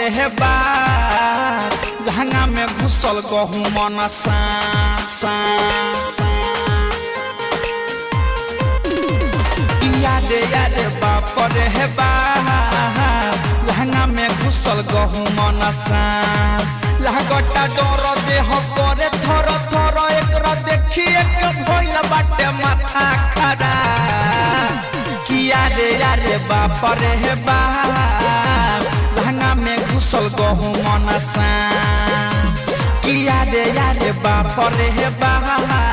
परे है बार लहंगा में घुसल गहूँ मन सा यादे यादे बाप रे है बार लहंगा में घुसल गहूँ मन सा लहगटा डर देह करे थर थर एक देखिए भइल बाटे माथा खड़ा किया रे यारे बाप रे है बार लहंगा में घुसल गहूँ मन सा किया रे यारे बाप रे है बार।